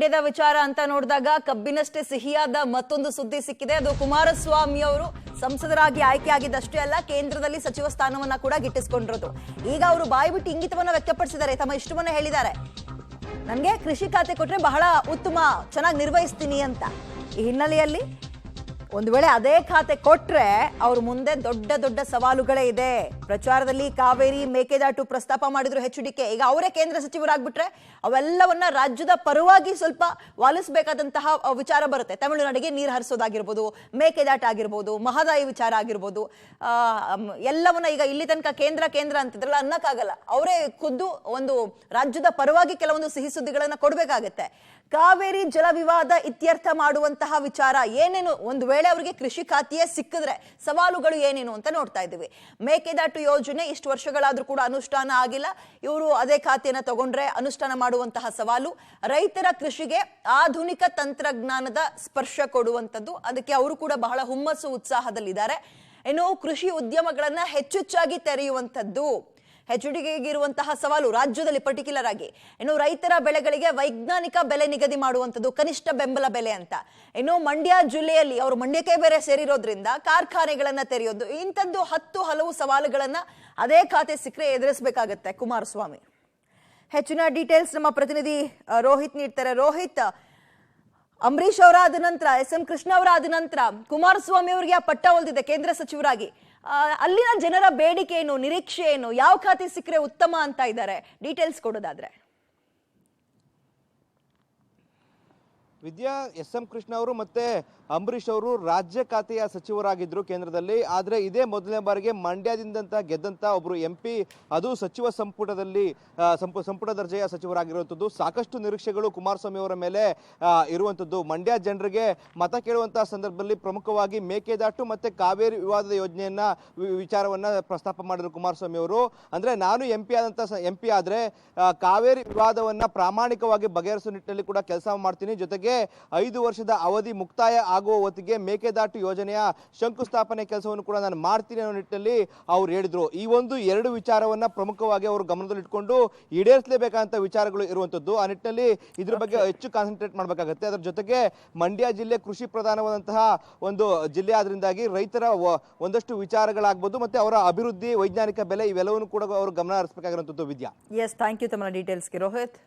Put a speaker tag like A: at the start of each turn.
A: ಮಂಡ್ಯದ ವಿಚಾರ ಅಂತ ನೋಡಿದಾಗ ಕಬ್ಬಿನಷ್ಟೇ ಸಿಹಿಯಾದ ಮತ್ತೊಂದು ಸುದ್ದಿ ಸಿಕ್ಕಿದೆ. ಅದು ಕುಮಾರಸ್ವಾಮಿ ಅವರು ಸಂಸದರಾಗಿ ಆಯ್ಕೆಯಾಗಿದ್ದಷ್ಟೇ ಅಲ್ಲ, ಕೇಂದ್ರದಲ್ಲಿ ಸಚಿವ ಸ್ಥಾನವನ್ನ ಕೂಡ ಗಿಟ್ಟಿಸಿಕೊಂಡಿರೋದು. ಈಗ ಅವರು ಬಾಯಿ ಬಿಟ್ಟು ಇಂಗಿತವನ್ನ ವ್ಯಕ್ತಪಡಿಸಿದ್ದಾರೆ, ತಮ್ಮ ಇಷ್ಟವನ್ನ ಹೇಳಿದ್ದಾರೆ. ನನಗೆ ಕೃಷಿ ಖಾತೆ ಕೊಟ್ರೆ ಬಹಳ ಉತ್ತಮ, ಚೆನ್ನಾಗಿ ನಿರ್ವಹಿಸ್ತೀನಿ ಅಂತ. ಈ ಹಿನ್ನೆಲೆಯಲ್ಲಿ ಒಂದು ವೇಳೆ ಅದೇ ಖಾತೆ ಕೊಟ್ರೆ ಅವ್ರ ಮುಂದೆ ದೊಡ್ಡ ದೊಡ್ಡ ಸವಾಲುಗಳೇ ಇದೆ. ಪ್ರಚಾರದಲ್ಲಿ ಕಾವೇರಿ ಮೇಕೆದಾಟು ಪ್ರಸ್ತಾಪ ಮಾಡಿದ್ರು HDK. ಈಗ ಅವರೇ ಕೇಂದ್ರ ಸಚಿವರಾಗ್ಬಿಟ್ರೆ ಅವೆಲ್ಲವನ್ನ ರಾಜ್ಯದ ಪರವಾಗಿ ಸ್ವಲ್ಪ ವಾಲಿಸಬೇಕಾದಂತಹ ವಿಚಾರ ಬರುತ್ತೆ. ತಮಿಳುನಾಡಿಗೆ ನೀರು ಹರಿಸೋದಾಗಿರ್ಬೋದು, ಮೇಕೆದಾಟ ಆಗಿರ್ಬೋದು, ಮಹದಾಯಿ ವಿಚಾರ ಆಗಿರ್ಬೋದು, ಎಲ್ಲವನ್ನ ಈಗ ಇಲ್ಲಿ ತನಕ ಕೇಂದ್ರ ಅಂತಿದ್ರಲ್ಲ, ಅನ್ನಕ್ಕಾಗಲ್ಲ. ಅವರೇ ಖುದ್ದು ಒಂದು ರಾಜ್ಯದ ಪರವಾಗಿ ಕೆಲವೊಂದು ಸಿಹಿ ಸುದ್ದಿಗಳನ್ನ ಕೊಡ್ಬೇಕಾಗತ್ತೆ. ಕಾವೇರಿ ಜಲ ವಿವಾದ ಇತ್ಯರ್ಥ ಮಾಡುವಂತಹ ವಿಚಾರ ಏನೇನು, ಒಂದು ವೇಳೆ ಅವರಿಗೆ ಕೃಷಿ ಖಾತೆಯೇ ಸಿಕ್ಕಿದ್ರೆ ಸವಾಲುಗಳು ಏನೇನು ಅಂತ ನೋಡ್ತಾ ಇದ್ದೀವಿ. ಮೇಕೆದಾಟು ಯೋಜನೆ ಇಷ್ಟು ವರ್ಷಗಳಾದ್ರೂ ಕೂಡ ಅನುಷ್ಠಾನ ಆಗಿಲ್ಲ. ಇವರು ಅದೇ ಖಾತೆಯನ್ನ ತಗೊಂಡ್ರೆ ಅನುಷ್ಠಾನ ಮಾಡುವಂತಹ ಸವಾಲು. ರೈತರ ಕೃಷಿಗೆ ಆಧುನಿಕ ತಂತ್ರಜ್ಞಾನದ ಸ್ಪರ್ಶ ಕೊಡುವಂಥದ್ದು, ಅದಕ್ಕೆ ಅವರು ಕೂಡ ಬಹಳ ಹುಮ್ಮಸ್ಸು ಉತ್ಸಾಹದಲ್ಲಿದ್ದಾರೆ. ಇನ್ನು ಕೃಷಿ ಉದ್ಯಮಗಳನ್ನ ಹೆಚ್ಚೆಚ್ಚಾಗಿ ತೆರೆಯುವಂಥದ್ದು HDK ಇರುವಂತಹ ಸವಾಲು ರಾಜ್ಯದಲ್ಲಿ ಪರ್ಟಿಕ್ಯುಲರ್ ಆಗಿ. ಇನ್ನು ರೈತರ ಬೆಳೆಗಳಿಗೆ ವೈಜ್ಞಾನಿಕ ಬೆಲೆ ನಿಗದಿ ಮಾಡುವಂಥದ್ದು, ಕನಿಷ್ಠ ಬೆಂಬಲ ಬೆಲೆ ಅಂತ. ಇನ್ನು ಮಂಡ್ಯ ಜಿಲ್ಲೆಯಲ್ಲಿ ಅವರು ಮಂಡ್ಯಕ್ಕೆ ಬೇರೆ ಸೇರಿರೋದ್ರಿಂದ ಕಾರ್ಖಾನೆಗಳನ್ನ ತೆರೆಯೋದು, ಇಂಥದ್ದು ಹಲವು ಸವಾಲುಗಳನ್ನ ಅದೇ ಖಾತೆ ಸಿಕ್ಕರೆ ಎದುರಿಸಬೇಕಾಗತ್ತೆ ಕುಮಾರಸ್ವಾಮಿ. ಹೆಚ್ಚಿನ ಡೀಟೇಲ್ಸ್ ನಮ್ಮ ಪ್ರತಿನಿಧಿ ರೋಹಿತ್ ನೀಡ್ತಾರೆ. ರೋಹಿತ್, ಅಂಬರೀಶ್ ಅವರ ಆದ ನಂತರ SM ಕೃಷ್ಣ ಅವರ ಆದ ನಂತರ ಕುಮಾರಸ್ವಾಮಿ ಅವರಿಗೆ ಆ ಪಟ್ಟ ಒಲ್ದಿದೆ ಕೇಂದ್ರ ಸಚಿವರಾಗಿ. ಅಲ್ಲಿನ ಜನರ ಬೇಡಿಕೆ ಏನು, ನಿರೀಕ್ಷೆ ಏನು, ಯಾವ ಖಾತೆ ಸಿಕ್ಕರೆ ಉತ್ತಮ ಅಂತ ಇದ್ದಾರೆ, ಡೀಟೇಲ್ಸ್ ಕೊಡೋದಾದ್ರೆ?
B: ವಿದ್ಯಾ, SM ಕೃಷ್ಣ ಅವರು ಮತ್ತೆ ಅಂಬರೀಶ್ ಅವರು ರಾಜ್ಯ ಖಾತೆಯ ಸಚಿವರಾಗಿದ್ದರು ಕೇಂದ್ರದಲ್ಲಿ. ಆದರೆ ಇದೇ ಮೊದಲನೇ ಬಾರಿಗೆ ಮಂಡ್ಯದಿಂದ ಗೆದ್ದಂತ ಒಬ್ಬರು MP, ಅದು ಸಚಿವ ಸಂಪುಟದಲ್ಲಿ ಸಂಪುಟ ದರ್ಜೆಯ ಸಚಿವರಾಗಿರುವಂಥದ್ದು. ಸಾಕಷ್ಟು ನಿರೀಕ್ಷೆಗಳು ಕುಮಾರಸ್ವಾಮಿ ಅವರ ಮೇಲೆ ಇರುವಂಥದ್ದು. ಮಂಡ್ಯ ಜನರಿಗೆ ಮತ ಕೇಳುವಂತಹ ಸಂದರ್ಭದಲ್ಲಿ ಪ್ರಮುಖವಾಗಿ ಮೇಕೆದಾಟು ಮತ್ತೆ ಕಾವೇರಿ ವಿವಾದದ ಯೋಜನೆಯನ್ನ ವಿಚಾರವನ್ನ ಪ್ರಸ್ತಾಪ ಮಾಡಿದ್ರು ಕುಮಾರಸ್ವಾಮಿ ಅವರು. ಅಂದ್ರೆ ನಾನು MP ಆದ್ರೆ ಕಾವೇರಿ ವಿವಾದವನ್ನ ಪ್ರಾಮಾಣಿಕವಾಗಿ ಬಗೆಹರಿಸುವ ನಿಟ್ಟಿನಲ್ಲಿ ಕೂಡ ಕೆಲಸ ಮಾಡ್ತೀನಿ, ಜೊತೆಗೆ 5 ವರ್ಷದ ಅವಧಿ ಮುಕ್ತಾಯ ಆಗುವ ಹೊತ್ತಿಗೆ ಮೇಕೆದಾಟು ಯೋಜನೆಯ ಶಂಕುಸ್ಥಾಪನೆ ಕೆಲಸವನ್ನು ಕೂಡ ನಾನು ಮಾಡ್ತೀನಿ ಅನ್ನೋ ನಿಟ್ಟಿನಲ್ಲಿ ಅವ್ರು ಹೇಳಿದ್ರು. ಈ ಒಂದು 2 ವಿಚಾರವನ್ನ ಪ್ರಮುಖವಾಗಿ ಅವರು ಗಮನದಲ್ಲಿಟ್ಕೊಂಡು ಈಡೇರಿಸಲೇಬೇಕಂತ ವಿಚಾರಗಳು ಇರುವಂತದ್ದು. ಆ ನಿಟ್ಟಿನಲ್ಲಿ ಇದ್ರ ಬಗ್ಗೆ ಹೆಚ್ಚು ಕಾನ್ಸಂಟ್ರೇಟ್ ಮಾಡಬೇಕಾಗುತ್ತೆ. ಅದರ ಜೊತೆಗೆ ಮಂಡ್ಯ ಜಿಲ್ಲೆ ಕೃಷಿ ಪ್ರಧಾನವಾದಂತಹ ಒಂದು ಜಿಲ್ಲೆ ಆದ್ರಿಂದಾಗಿ ರೈತರ ಒಂದಷ್ಟು ವಿಚಾರಗಳಾಗಬಹುದು, ಮತ್ತೆ ಅವರ ಅಭಿವೃದ್ಧಿ, ವೈಜ್ಞಾನಿಕ ಬೆಲೆ, ಇವೆಲ್ಲವನ್ನು ಕೂಡ ಅವರು ಗಮನ ಹರಿಸಬೇಕಾಗಿರುವಂತದ್ದು. ವಿದ್ಯಾ,
A: ಎಸ್, ಥ್ಯಾಂಕ್ ಯು ತಮ್ಮ ಡೀಟೇಲ್ಸ್ಗೆ ರೋಹಿತ್.